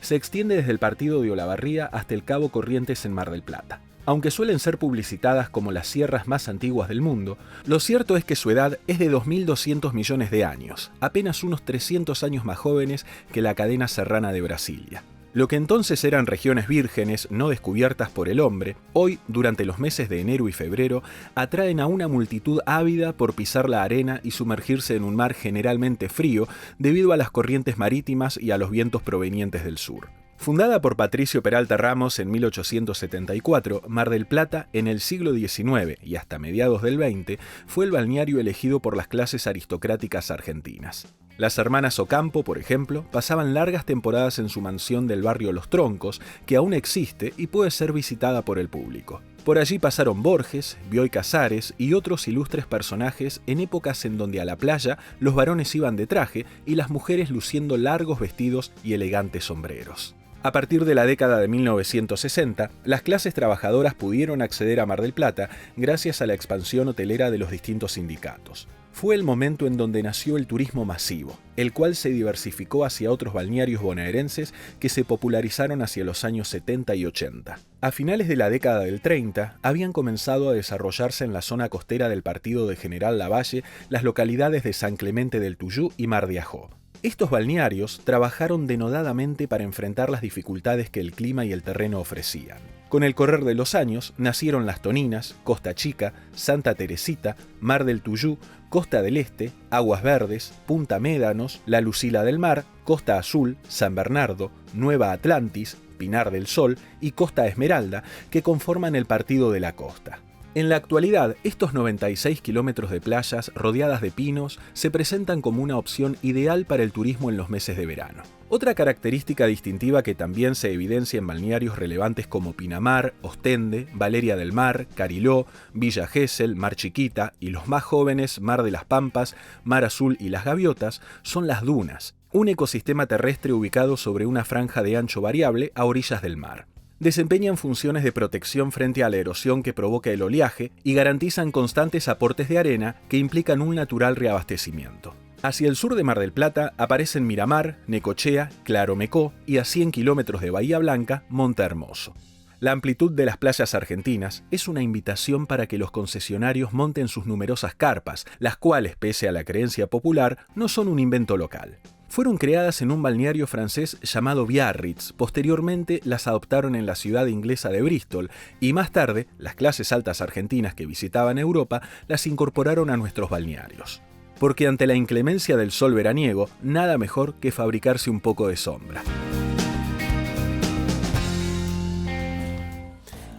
Se extiende desde el partido de Olavarría hasta el Cabo Corrientes en Mar del Plata. Aunque suelen ser publicitadas como las sierras más antiguas del mundo, lo cierto es que su edad es de 2.200 millones de años, apenas unos 300 años más jóvenes que la cadena serrana de Brasilia. Lo que entonces eran regiones vírgenes no descubiertas por el hombre, hoy, durante los meses de enero y febrero, atraen a una multitud ávida por pisar la arena y sumergirse en un mar generalmente frío debido a las corrientes marítimas y a los vientos provenientes del sur. Fundada por Patricio Peralta Ramos en 1874, Mar del Plata en el siglo XIX y hasta mediados del XX fue el balneario elegido por las clases aristocráticas argentinas. Las hermanas Ocampo, por ejemplo, pasaban largas temporadas en su mansión del barrio Los Troncos, que aún existe y puede ser visitada por el público. Por allí pasaron Borges, Bioy Casares y otros ilustres personajes en épocas en donde a la playa los varones iban de traje y las mujeres luciendo largos vestidos y elegantes sombreros. A partir de la década de 1960, las clases trabajadoras pudieron acceder a Mar del Plata gracias a la expansión hotelera de los distintos sindicatos. Fue el momento en donde nació el turismo masivo, el cual se diversificó hacia otros balnearios bonaerenses que se popularizaron hacia los años 70 y 80. A finales de la década del 30, habían comenzado a desarrollarse en la zona costera del partido de General Lavalle las localidades de San Clemente del Tuyú y Mar de Ajó. Estos balnearios trabajaron denodadamente para enfrentar las dificultades que el clima y el terreno ofrecían. Con el correr de los años nacieron Las Toninas, Costa Chica, Santa Teresita, Mar del Tuyú, Costa del Este, Aguas Verdes, Punta Médanos, La Lucila del Mar, Costa Azul, San Bernardo, Nueva Atlantis, Pinar del Sol y Costa Esmeralda, que conforman el Partido de la Costa. En la actualidad, estos 96 kilómetros de playas rodeadas de pinos se presentan como una opción ideal para el turismo en los meses de verano. Otra característica distintiva que también se evidencia en balnearios relevantes como Pinamar, Ostende, Valeria del Mar, Cariló, Villa Gesell, Mar Chiquita y los más jóvenes Mar de las Pampas, Mar Azul y Las Gaviotas son las dunas, un ecosistema terrestre ubicado sobre una franja de ancho variable a orillas del mar. Desempeñan funciones de protección frente a la erosión que provoca el oleaje y garantizan constantes aportes de arena que implican un natural reabastecimiento. Hacia el sur de Mar del Plata aparecen Miramar, Necochea, Claromecó y a 100 kilómetros de Bahía Blanca, Monte Hermoso. La amplitud de las playas argentinas es una invitación para que los concesionarios monten sus numerosas carpas, las cuales, pese a la creencia popular, no son un invento local. Fueron creadas en un balneario francés llamado Biarritz, posteriormente las adoptaron en la ciudad inglesa de Bristol y más tarde las clases altas argentinas que visitaban Europa las incorporaron a nuestros balnearios. Porque ante la inclemencia del sol veraniego, nada mejor que fabricarse un poco de sombra.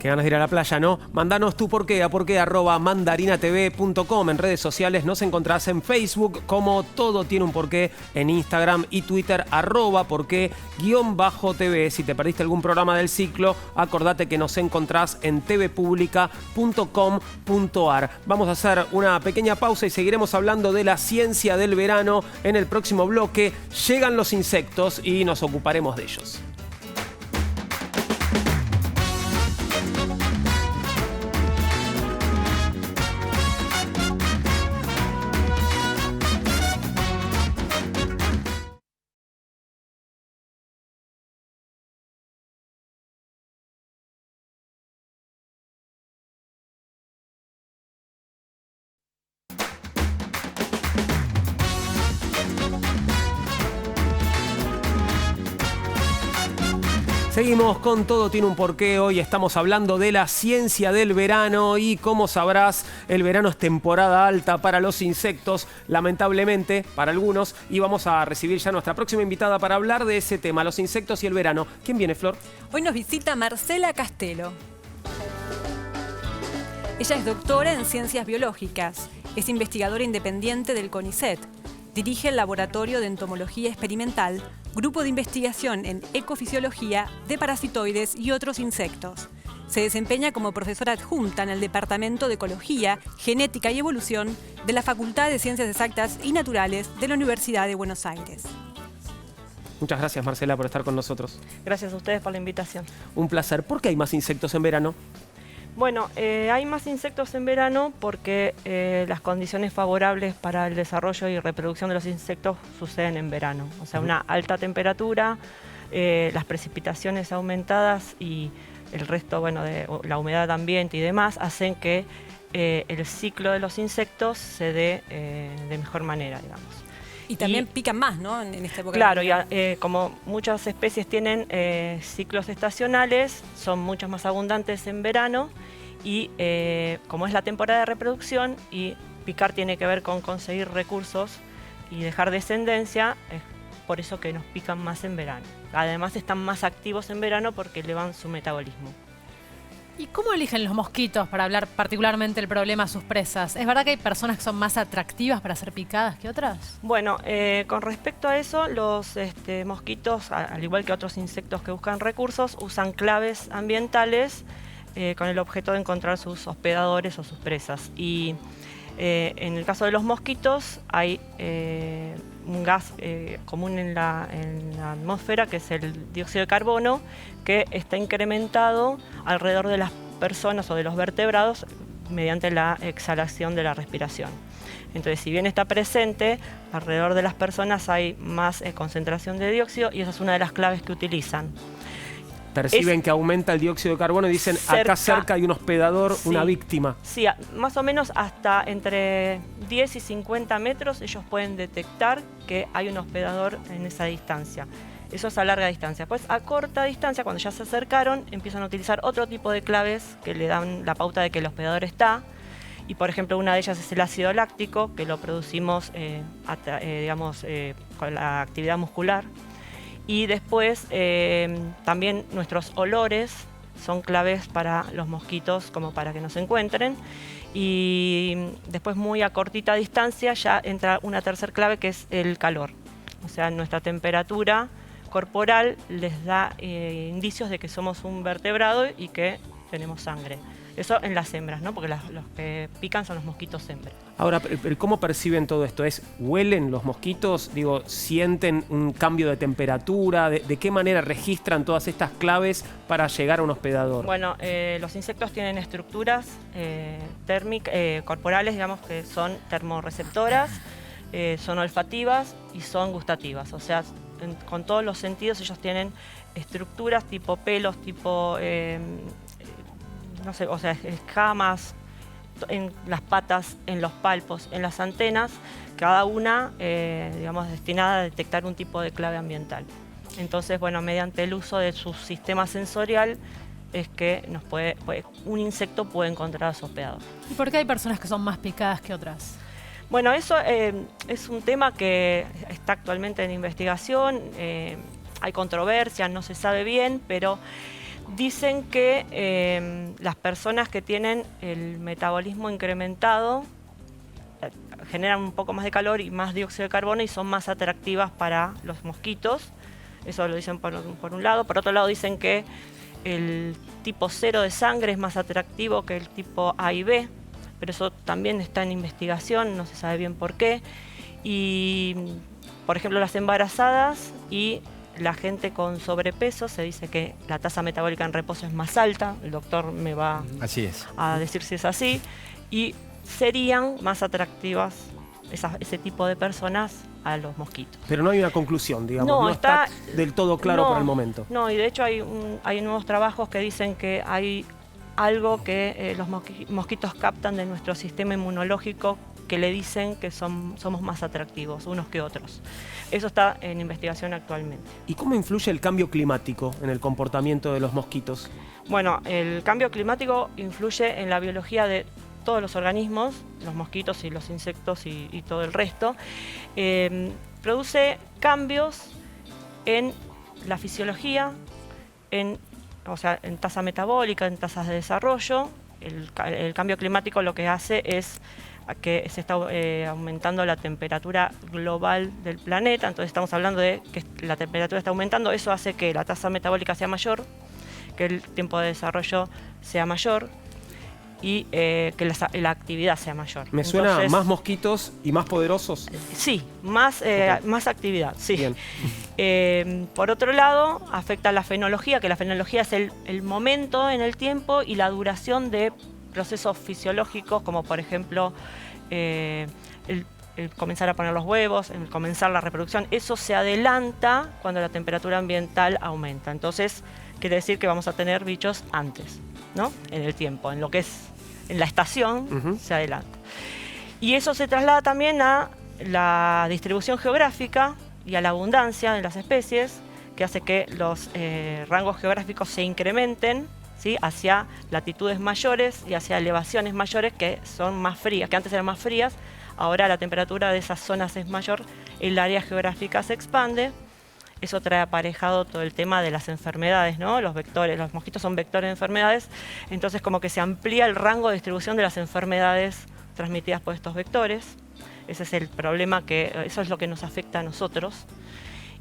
Qué ganas de ir a la playa, ¿no? Mandanos tu porqué a porqué@mandarinatv.com. En redes sociales nos encontrás en Facebook como Todo Tiene un Porqué, en Instagram y Twitter @porqué_tv. Si te perdiste algún programa del ciclo, acordate que nos encontrás en tvpublica.com.ar. Vamos a hacer una pequeña pausa y seguiremos hablando de la ciencia del verano. En el próximo bloque llegan los insectos y nos ocuparemos de ellos. Seguimos con Todo Tiene un Porqué. Hoy estamos hablando de la ciencia del verano y como sabrás, el verano es temporada alta para los insectos, lamentablemente para algunos, y vamos a recibir ya nuestra próxima invitada para hablar de ese tema, los insectos y el verano. ¿Quién viene, Flor? Hoy nos visita Marcela Castelo. Ella es doctora en Ciencias Biológicas, es investigadora independiente del CONICET, dirige el Laboratorio de Entomología Experimental, grupo de investigación en ecofisiología de parasitoides y otros insectos. Se desempeña como profesora adjunta en el Departamento de Ecología, Genética y Evolución de la Facultad de Ciencias Exactas y Naturales de la Universidad de Buenos Aires. Muchas gracias, Marcela, por estar con nosotros. Gracias a ustedes por la invitación. Un placer. ¿Por qué hay más insectos en verano? Bueno, hay más insectos en verano porque las condiciones favorables para el desarrollo y reproducción de los insectos suceden en verano. O sea, una alta temperatura, las precipitaciones aumentadas y el resto, bueno, de la humedad ambiente y demás, hacen que el ciclo de los insectos se dé de mejor manera, digamos. Y también pican más, ¿no? En esta época. Claro, como muchas especies tienen ciclos estacionales, son mucho más abundantes en verano y como es la temporada de reproducción y picar tiene que ver con conseguir recursos y dejar descendencia, es por eso que nos pican más en verano. Además están más activos en verano porque elevan su metabolismo. ¿Y cómo eligen los mosquitos para hablar particularmente del problema a sus presas? ¿Es verdad que hay personas que son más atractivas para ser picadas que otras? Bueno, con respecto a eso, los mosquitos, al igual que otros insectos que buscan recursos, usan claves ambientales con el objeto de encontrar sus hospedadores o sus presas. Y en el caso de los mosquitos hay un gas común en la atmósfera, que es el dióxido de carbono, que está incrementado alrededor de las personas o de los vertebrados mediante la exhalación de la respiración. Entonces, si bien está presente, alrededor de las personas hay más concentración de dióxido y esa es una de las claves que utilizan. Perciben que aumenta el dióxido de carbono y dicen, acá cerca hay un hospedador, sí, una víctima. Sí, más o menos hasta entre 10 y 50 metros ellos pueden detectar que hay un hospedador en esa distancia. Eso es a larga distancia. Pues a corta distancia, cuando ya se acercaron, empiezan a utilizar otro tipo de claves que le dan la pauta de que el hospedador está. Y por ejemplo, una de ellas es el ácido láctico, que lo producimos con la actividad muscular. Y después también nuestros olores son claves para los mosquitos, como para que nos encuentren. Y después, muy a cortita distancia, ya entra una tercera clave, que es el calor. O sea, nuestra temperatura corporal les da indicios de que somos un vertebrado y que tenemos sangre. Eso en las hembras, ¿no? Porque los que pican son los mosquitos hembras. Ahora, ¿cómo perciben todo esto? ¿Huelen los mosquitos? Digo, ¿sienten un cambio de temperatura? ¿De qué manera registran todas estas claves para llegar a un hospedador? Bueno, los insectos tienen estructuras corporales, digamos, que son termorreceptoras, son olfativas y son gustativas. O sea, con todos los sentidos ellos tienen estructuras tipo pelos, tipo no sé, o sea, escamas en las patas, en los palpos, en las antenas, cada una, digamos, destinada a detectar un tipo de clave ambiental. Entonces, bueno, mediante el uso de su sistema sensorial es que un insecto puede encontrar a su hospedador. ¿Y por qué hay personas que son más picadas que otras? Bueno, eso es un tema que está actualmente en investigación, hay controversia, no se sabe bien, pero dicen que las personas que tienen el metabolismo incrementado generan un poco más de calor y más dióxido de carbono y son más atractivas para los mosquitos. Eso lo dicen por un lado. Por otro lado dicen que el tipo 0 de sangre es más atractivo que el tipo A y B, pero eso también está en investigación, no se sabe bien por qué. Y, por ejemplo, las embarazadas y la gente con sobrepeso, se dice que la tasa metabólica en reposo es más alta. El doctor me va Así es. a decir si es así. Y serían más atractivas ese tipo de personas a los mosquitos. Pero no hay una conclusión, digamos, No, no está está del todo claro no, por el momento. No, y de hecho hay nuevos trabajos que dicen que hay algo que los mosquitos captan de nuestro sistema inmunológico que le dicen que somos más atractivos unos que otros. Eso está en investigación actualmente. ¿Y cómo influye el cambio climático en el comportamiento de los mosquitos? Bueno, el cambio climático influye en la biología de todos los organismos, los mosquitos y los insectos y todo el resto. Produce cambios en la fisiología, o sea, en tasa metabólica, en tasas de desarrollo. El cambio climático lo que hace es que se está aumentando la temperatura global del planeta, entonces estamos hablando de que la temperatura está aumentando, eso hace que la tasa metabólica sea mayor, que el tiempo de desarrollo sea mayor y que la actividad sea mayor. Me suena más mosquitos y más poderosos. Sí, más actividad, sí. Bien. Por otro lado, afecta la fenología, que la fenología es el momento en el tiempo y la duración de procesos fisiológicos, como por ejemplo el comenzar a poner los huevos, el comenzar la reproducción. Eso se adelanta cuando la temperatura ambiental aumenta. Entonces, quiere decir que vamos a tener bichos antes, ¿no? En el tiempo, en lo que es en la estación, se adelanta. Y eso se traslada también a la distribución geográfica y a la abundancia de las especies, que hace que los rangos geográficos se incrementen, ¿sí?, hacia latitudes mayores y hacia elevaciones mayores que son más frías, que antes eran más frías. Ahora la temperatura de esas zonas es mayor, el área geográfica se expande. Eso trae aparejado todo el tema de las enfermedades, ¿no? Los vectores, los mosquitos son vectores de enfermedades, entonces como que se amplía el rango de distribución de las enfermedades transmitidas por estos vectores. Ese es el problema, eso es lo que nos afecta a nosotros.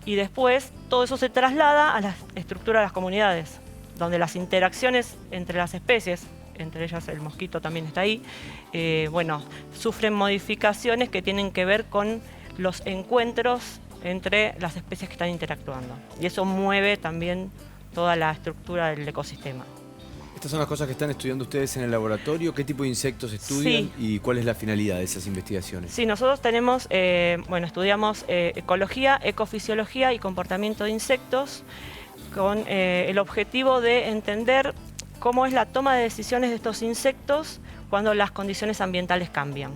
Y después todo eso se traslada a la estructura de las comunidades, donde las interacciones entre las especies, entre ellas el mosquito también está ahí, sufren modificaciones que tienen que ver con los encuentros entre las especies que están interactuando. Y eso mueve también toda la estructura del ecosistema. Estas son las cosas que están estudiando ustedes en el laboratorio. ¿Qué tipo de insectos estudian y cuál es la finalidad de esas investigaciones? Sí, nosotros tenemos, estudiamos ecología, ecofisiología y comportamiento de insectos con el objetivo de entender cómo es la toma de decisiones de estos insectos cuando las condiciones ambientales cambian.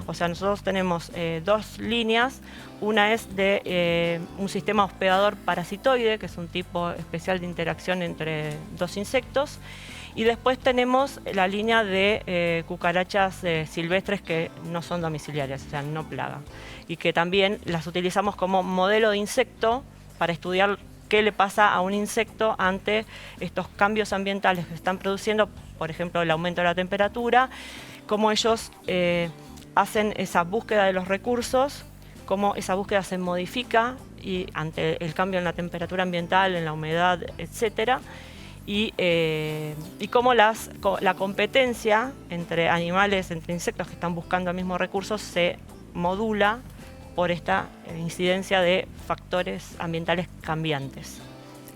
O sea, nosotros tenemos dos líneas. Una es de un sistema hospedador parasitoide, que es un tipo especial de interacción entre dos insectos. Y después tenemos la línea de cucarachas silvestres que no son domiciliarias, o sea, no plagan. Y que también las utilizamos como modelo de insecto para estudiar qué le pasa a un insecto ante estos cambios ambientales que están produciendo, por ejemplo, el aumento de la temperatura, cómo ellos hacen esa búsqueda de los recursos, cómo esa búsqueda se modifica y ante el cambio en la temperatura ambiental, en la humedad, etcétera, y cómo la competencia entre animales, entre insectos que están buscando el mismo recurso, se modula por esta incidencia de factores ambientales cambiantes.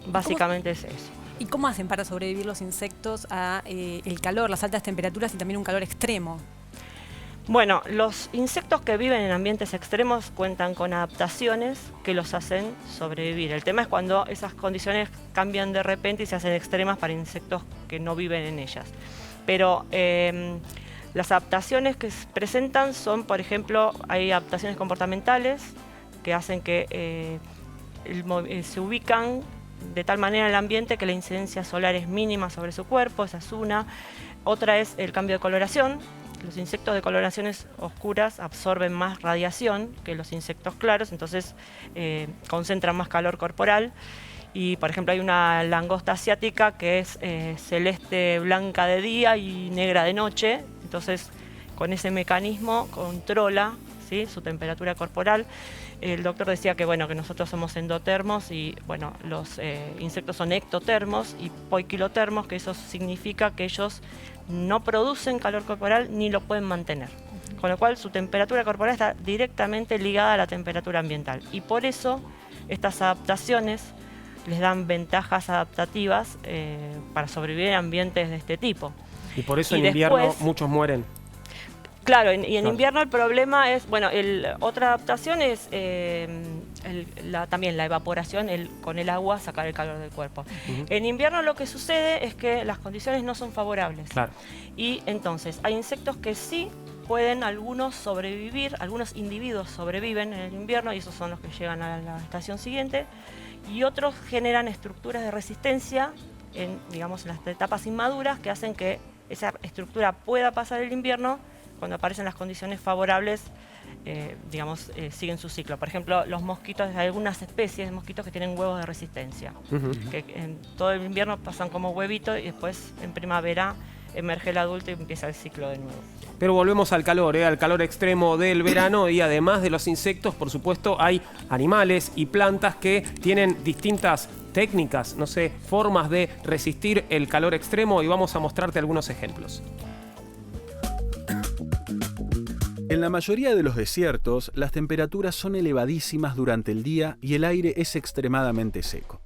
Básicamente es eso. ¿Y cómo hacen para sobrevivir los insectos a el calor, las altas temperaturas y también un calor extremo? Bueno, los insectos que viven en ambientes extremos cuentan con adaptaciones que los hacen sobrevivir. El tema es cuando esas condiciones cambian de repente y se hacen extremas para insectos que no viven en ellas. Pero las adaptaciones que se presentan son, por ejemplo, hay adaptaciones comportamentales que hacen que se ubican de tal manera en el ambiente que la incidencia solar es mínima sobre su cuerpo, esa es una. Otra es el cambio de coloración. Los insectos de coloraciones oscuras absorben más radiación que los insectos claros, entonces concentran más calor corporal. Y, por ejemplo, hay una langosta asiática que es celeste blanca de día y negra de noche. Entonces, con ese mecanismo controla, ¿sí?, su temperatura corporal. El doctor decía que, bueno, que nosotros somos endotermos y, bueno, los insectos son ectotermos y poikilotermos, que eso significa que ellos no producen calor corporal ni lo pueden mantener. Con lo cual, su temperatura corporal está directamente ligada a la temperatura ambiental. Y por eso, estas adaptaciones les dan ventajas adaptativas para sobrevivir en ambientes de este tipo. Y por eso en invierno muchos mueren. Claro, y en invierno el problema es, bueno, otra adaptación es también la evaporación, con el agua sacar el calor del cuerpo. En invierno lo que sucede es que las condiciones no son favorables. Claro. Y entonces hay insectos que sí pueden algunos sobrevivir, algunos individuos sobreviven en el invierno y esos son los que llegan a la estación siguiente. Y otros generan estructuras de resistencia en las etapas inmaduras que hacen que esa estructura pueda pasar el invierno. Cuando aparecen las condiciones favorables, siguen su ciclo. Por ejemplo, los mosquitos, hay algunas especies de mosquitos que tienen huevos de resistencia, que en todo el invierno pasan como huevitos y después en primavera emerge el adulto y empieza el ciclo de nuevo. Pero volvemos al calor extremo del verano y además de los insectos, por supuesto, hay animales y plantas que tienen distintas técnicas, formas de resistir el calor extremo y vamos a mostrarte algunos ejemplos. En la mayoría de los desiertos, las temperaturas son elevadísimas durante el día y el aire es extremadamente seco.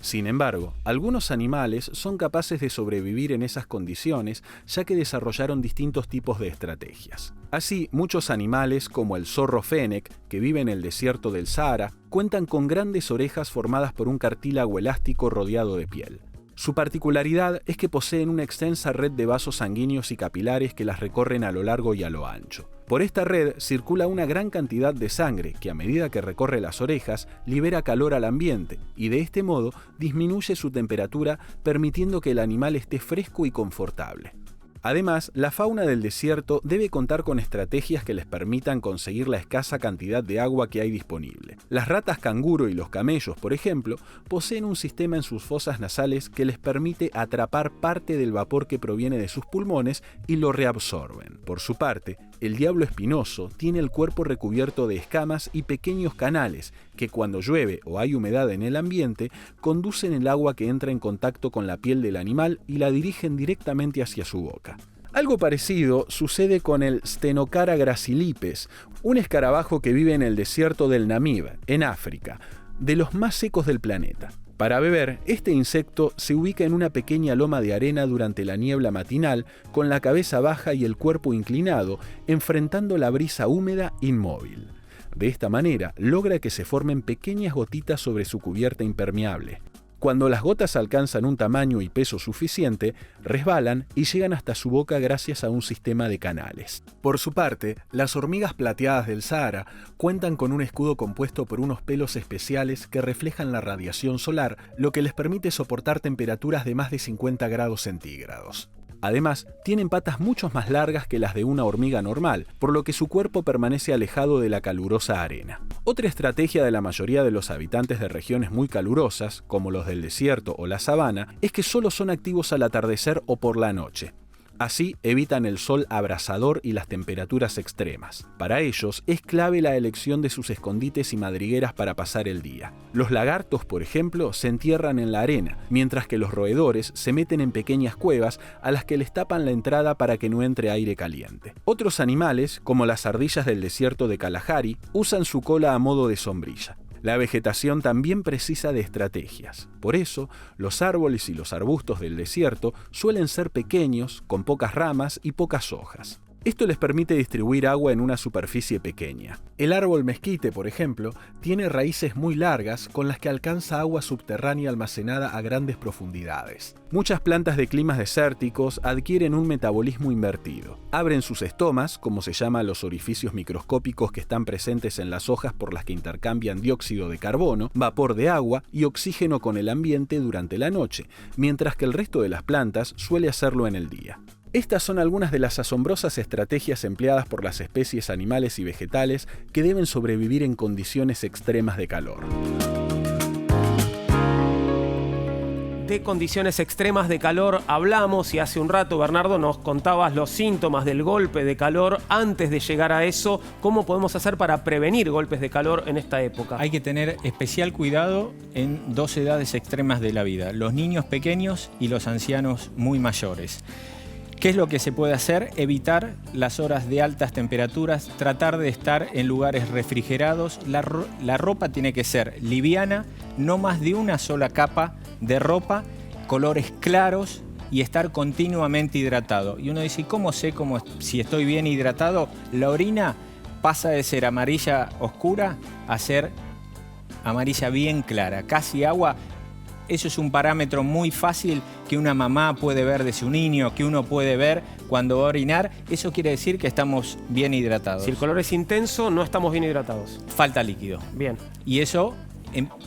Sin embargo, algunos animales son capaces de sobrevivir en esas condiciones, ya que desarrollaron distintos tipos de estrategias. Así, muchos animales, como el zorro fennec, que vive en el desierto del Sahara, cuentan con grandes orejas formadas por un cartílago elástico rodeado de piel. Su particularidad es que poseen una extensa red de vasos sanguíneos y capilares que las recorren a lo largo y a lo ancho. Por esta red circula una gran cantidad de sangre que, a medida que recorre las orejas, libera calor al ambiente y de este modo disminuye su temperatura, permitiendo que el animal esté fresco y confortable. Además, la fauna del desierto debe contar con estrategias que les permitan conseguir la escasa cantidad de agua que hay disponible. Las ratas canguro y los camellos, por ejemplo, poseen un sistema en sus fosas nasales que les permite atrapar parte del vapor que proviene de sus pulmones y lo reabsorben. Por su parte, el diablo espinoso tiene el cuerpo recubierto de escamas y pequeños canales que, cuando llueve o hay humedad en el ambiente, conducen el agua que entra en contacto con la piel del animal y la dirigen directamente hacia su boca. Algo parecido sucede con el Stenocara gracilipes, un escarabajo que vive en el desierto del Namib, en África, de los más secos del planeta. Para beber, este insecto se ubica en una pequeña loma de arena durante la niebla matinal, con la cabeza baja y el cuerpo inclinado, enfrentando la brisa húmeda inmóvil. De esta manera, logra que se formen pequeñas gotitas sobre su cubierta impermeable. Cuando las gotas alcanzan un tamaño y peso suficiente, resbalan y llegan hasta su boca gracias a un sistema de canales. Por su parte, las hormigas plateadas del Sahara cuentan con un escudo compuesto por unos pelos especiales que reflejan la radiación solar, lo que les permite soportar temperaturas de más de 50 grados centígrados. Además, tienen patas mucho más largas que las de una hormiga normal, por lo que su cuerpo permanece alejado de la calurosa arena. Otra estrategia de la mayoría de los habitantes de regiones muy calurosas, como los del desierto o la sabana, es que solo son activos al atardecer o por la noche. Así evitan el sol abrasador y las temperaturas extremas. Para ellos es clave la elección de sus escondites y madrigueras para pasar el día. Los lagartos, por ejemplo, se entierran en la arena, mientras que los roedores se meten en pequeñas cuevas a las que les tapan la entrada para que no entre aire caliente. Otros animales, como las ardillas del desierto de Kalahari, usan su cola a modo de sombrilla. La vegetación también precisa de estrategias. Por eso, los árboles y los arbustos del desierto suelen ser pequeños, con pocas ramas y pocas hojas. Esto les permite distribuir agua en una superficie pequeña. El árbol mezquite, por ejemplo, tiene raíces muy largas con las que alcanza agua subterránea almacenada a grandes profundidades. Muchas plantas de climas desérticos adquieren un metabolismo invertido. Abren sus estomas, como se llama a los orificios microscópicos que están presentes en las hojas por las que intercambian dióxido de carbono, vapor de agua y oxígeno con el ambiente durante la noche, mientras que el resto de las plantas suele hacerlo en el día. Estas son algunas de las asombrosas estrategias empleadas por las especies animales y vegetales que deben sobrevivir en condiciones extremas de calor. De condiciones extremas de calor hablamos y hace un rato, Bernardo, nos contabas los síntomas del golpe de calor. Antes de llegar a eso, ¿cómo podemos hacer para prevenir golpes de calor en esta época? Hay que tener especial cuidado en dos edades extremas de la vida, los niños pequeños y los ancianos muy mayores. ¿Qué es lo que se puede hacer? Evitar las horas de altas temperaturas, tratar de estar en lugares refrigerados. La ropa tiene que ser liviana, no más de una sola capa de ropa, colores claros y estar continuamente hidratado. Y uno dice, ¿cómo sé si estoy bien hidratado? La orina pasa de ser amarilla oscura a ser amarilla bien clara, casi agua. Eso es un parámetro muy fácil que una mamá puede ver de su niño, que uno puede ver cuando va a orinar. Eso quiere decir que estamos bien hidratados. Si el color es intenso, no estamos bien hidratados. Falta líquido. Bien. Y eso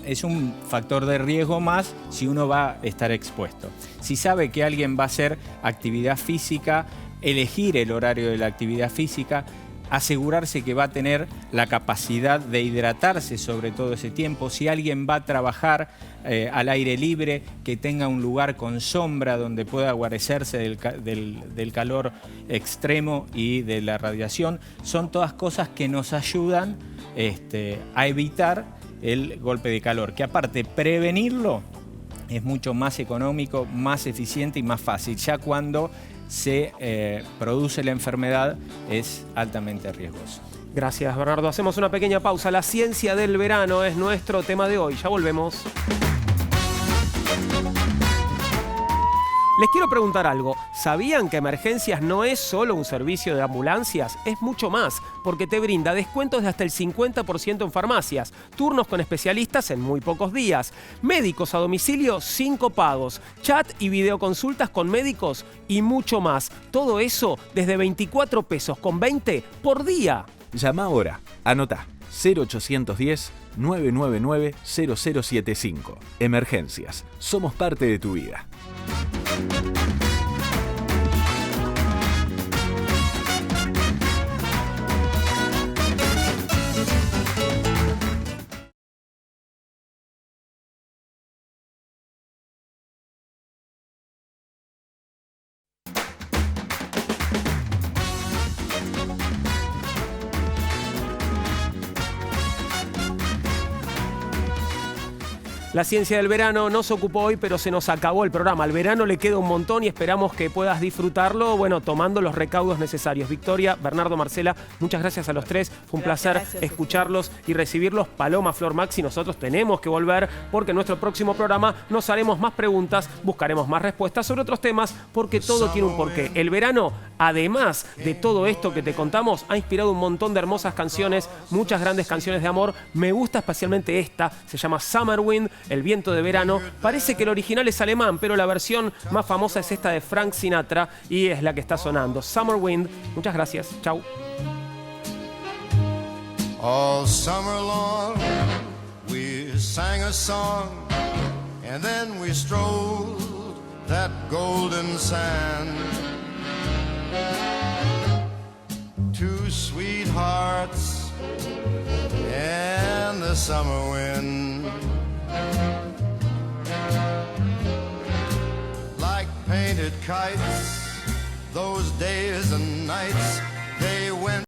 es un factor de riesgo más si uno va a estar expuesto. Si sabe que alguien va a hacer actividad física, elegir el horario de la actividad física, asegurarse que va a tener la capacidad de hidratarse sobre todo ese tiempo. Si alguien va a trabajar al aire libre, que tenga un lugar con sombra donde pueda guarecerse del calor extremo y de la radiación. Son todas cosas que nos ayudan a evitar el golpe de calor, que aparte prevenirlo es mucho más económico, más eficiente y más fácil. Ya cuando se produce la enfermedad es altamente riesgoso. Gracias, Bernardo. Hacemos una pequeña pausa. La ciencia del verano es nuestro tema de hoy. Ya volvemos. Les quiero preguntar algo. ¿Sabían que Emergencias no es solo un servicio de ambulancias? Es mucho más, porque te brinda descuentos de hasta el 50% en farmacias, turnos con especialistas en muy pocos días, médicos a domicilio sin copagos, chat y videoconsultas con médicos y mucho más. Todo eso desde 24 pesos con 20 por día. Llama ahora. Anotá. 0810-999-0075. Emergencias. Somos parte de tu vida. La ciencia del verano nos ocupó hoy, pero se nos acabó el programa. Al verano le queda un montón y esperamos que puedas disfrutarlo, bueno, tomando los recaudos necesarios. Victoria, Bernardo, Marcela, muchas gracias a los tres. Fue un placer escucharlos y recibirlos. Paloma, Flor, Max y nosotros tenemos que volver porque en nuestro próximo programa nos haremos más preguntas, buscaremos más respuestas sobre otros temas, porque todo tiene un porqué. El verano, además de todo esto que te contamos, ha inspirado un montón de hermosas canciones, muchas grandes canciones de amor. Me gusta especialmente esta, se llama Summer Wind, El viento de verano. Parece que el original es alemán, pero la versión más famosa es esta de Frank Sinatra y es la que está sonando. Summer Wind. Muchas gracias. Chau. All summer long we sang a song and then we strolled that golden sand. Two sweethearts and the summer wind. Like painted kites, those days and nights, they went